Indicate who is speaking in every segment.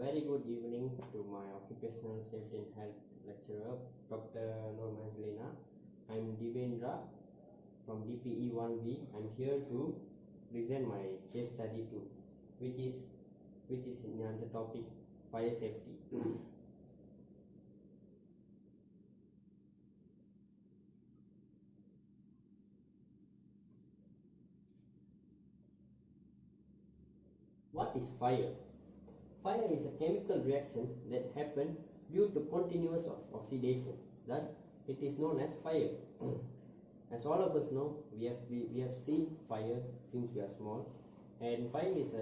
Speaker 1: Very good evening to my occupational safety and health lecturer, Dr. Norman Zelina. I'm Divendra from DPE 1B. I'm here to present my case study 2, which is in the topic fire safety. What is fire? Fire is a chemical reaction that happens due to continuous oxidation. Thus, it is known as fire. As all of us know, we have seen fire since we are small, and fire is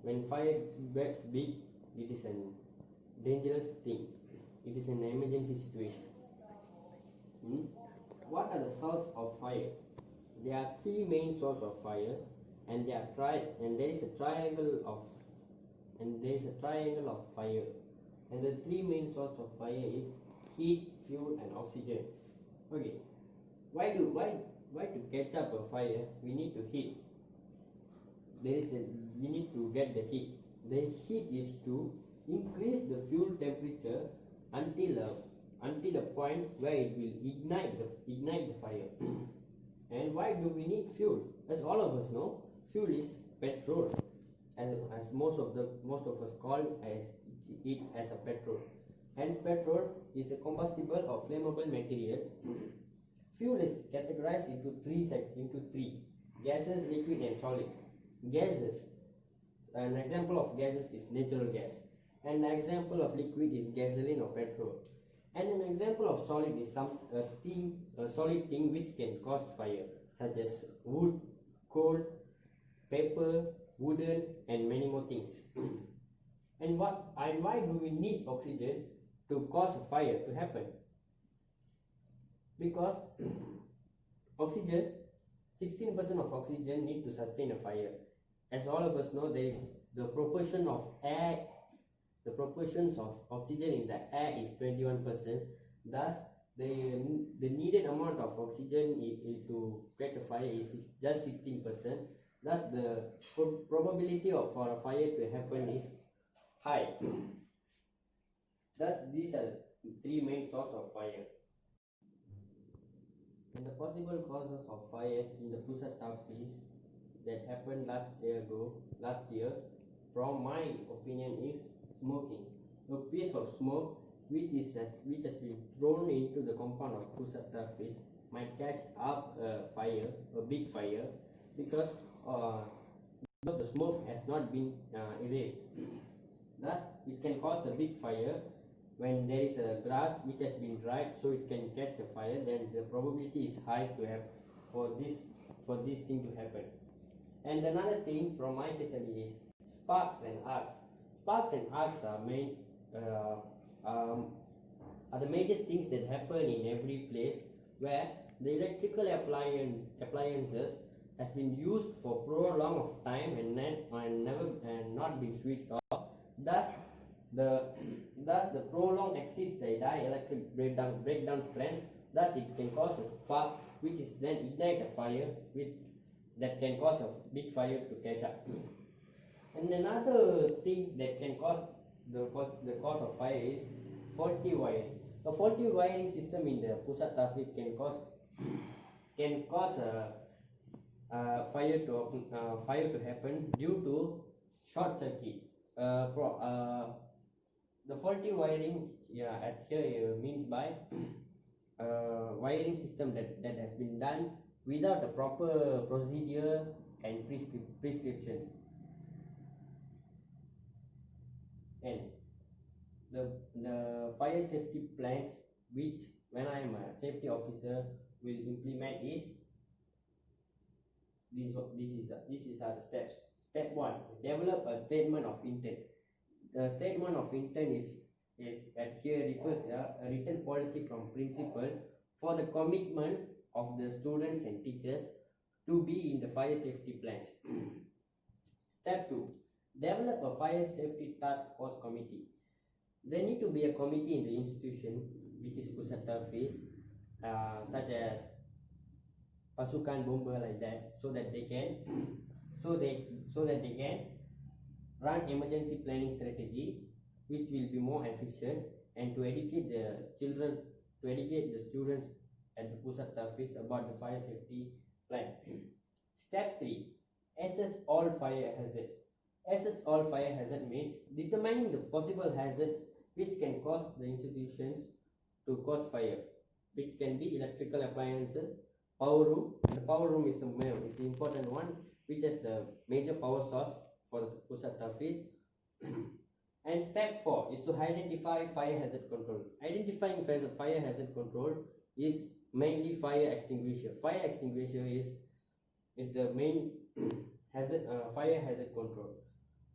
Speaker 1: when fire gets big, it is a dangerous thing. It is an emergency situation. What are the sources of fire? There are three main sources of fire, and there is a triangle of fire, and the three main sources of fire is heat, fuel, and oxygen. Okay, why to catch up a fire we need to heat? We need to get the heat. The heat is to increase the fuel temperature until a point where it will ignite the fire. And why do we need fuel? As all of us know, fuel is petrol, as most of us call it as a petrol. And petrol is a combustible or flammable material. Fuel is categorized into three: gases, liquid, and solid. Gases. An example of gases is natural gas, and an example of liquid is gasoline or petrol. And an example of solid is a solid thing which can cause fire, such as wood, coal, paper, wooden, and many more things. And why do we need oxygen to cause a fire to happen? Because oxygen, 16% of oxygen need to sustain a fire. As all of us know, there is the proportions of oxygen in the air is 21%. Thus, the needed amount of oxygen to catch a fire is just 16%. Thus, the probability for a fire to happen is high. Thus, these are the three main sources of fire. And the possible causes of fire in the Pusa Tafis that happened last year, from my opinion, is smoking. A piece of smoke which has been thrown into the compound of Pusa Tafis might catch up a big fire, because the smoke has not been erased. Thus, it can cause a big fire. When there is a grass which has been dried, so it can catch a fire, then the probability is high to have for this thing to happen. And another thing from my case study is sparks and arcs. Sparks and arcs are the major things that happen in every place where the electrical appliances has been used for prolonged of time and not been switched off. Thus the prolonged exceeds the dielectric breakdown strength. Thus, it can cause a spark, which is then ignite a fire that can cause a big fire to catch up. And another thing that can cause the cause of fire is faulty wiring. A faulty wiring system in the Pusa Tafis can cause a fire to happen due to short circuit. The faulty wiring at here means by wiring system that has been done without a proper procedure and prescriptions. And the fire safety plans, which when I am a safety officer will implement, is these are the steps. Step 1: develop a statement of intent. The statement of intent is at here refers a written policy from principal for the commitment of the students and teachers to be in the fire safety plans. Step 2: develop a fire safety task force committee. There need to be a committee in the institution, which is Pusa Tafis, such as Pasukan Bomba, like that, so that they can run emergency planning strategy which will be more efficient, and to educate the children, to educate the students at the Pusat Tahfiz about the fire safety plan. Step 3. Assess all fire hazards. Assess all fire hazard means determining the possible hazards which can cause the institutions to cause fire, which can be electrical appliances, power room. The power room is the important one, which is the major power source for the Pusat Tahfiz. And step 4 is to identify fire hazard control. Identifying fire hazard control is mainly fire extinguisher. Fire extinguisher is the main hazard fire hazard control.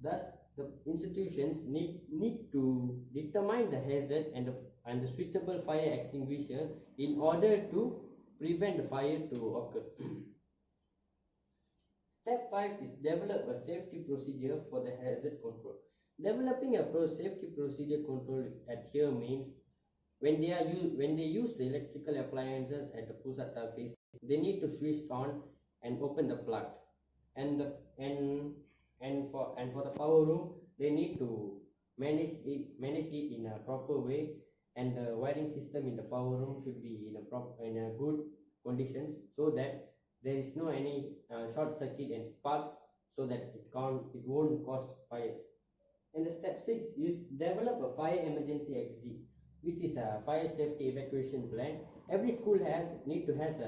Speaker 1: Thus, the institutions need to determine the hazard and the suitable fire extinguisher in order to prevent the fire to occur. Step 5 is develop a safety procedure for the hazard control. Developing a safety procedure control at here means when they use the electrical appliances at the Pusat Tahfiz, they need to switch on and open the plug, and for the power room they need to manage it in a proper way, and the wiring system in the power room should be in a good conditions, so that there is no any short circuit and sparks, so that it won't cause fires. And the step 6 is develop a fire emergency exit, which is a fire safety evacuation plan. Every school need to has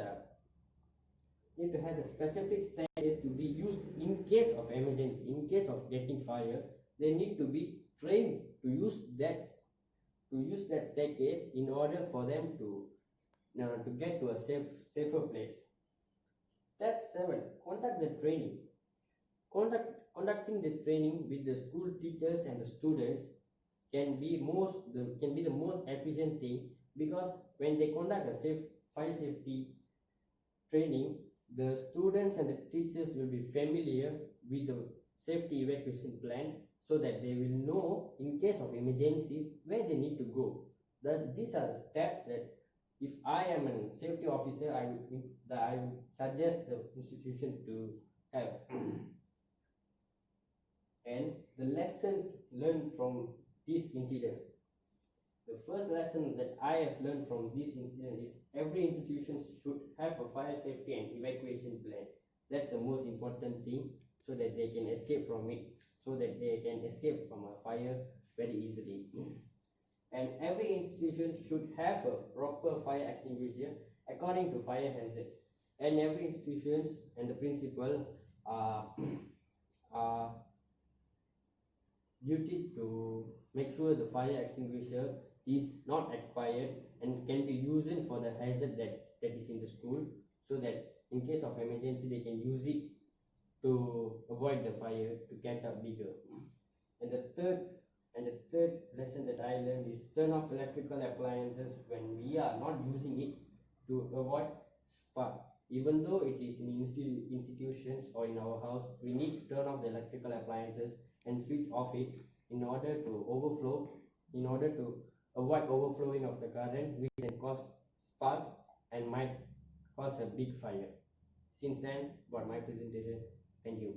Speaker 1: a specific staircase to be used in case of emergency. In case of getting fire, they need to be trained to use that staircase in order for them to get to a safer place. Step 7. Conduct the training. Conducting the training with the school teachers and the students can be the most efficient thing, because when they conduct a fire safety training, the students and the teachers will be familiar with the safety evacuation plan, so that they will know in case of emergency where they need to go. Thus, these are the steps that if I am a safety officer, I would suggest the institution to have. And the lessons learned from this incident. The first lesson that I have learned from this incident is every institution should have a fire safety and evacuation plan. That's the most important thing, so that they can escape from it, so that they can escape from a fire very easily. And every institution should have a proper fire extinguisher according to fire hazard. And every institutions and the principal are duty to make sure the fire extinguisher is not expired and can be used for the hazard that is in the school, so that in case of emergency they can use it to avoid the fire to catch up bigger. And the third lesson that I learned is turn off electrical appliances when we are not using it, to avoid spark. Even though it is in institutions or in our house, we need to turn off the electrical appliances and switch off it in order to avoid overflowing of the current, which can cause sparks and might cause a big fire. Since then, got my presentation. Thank you.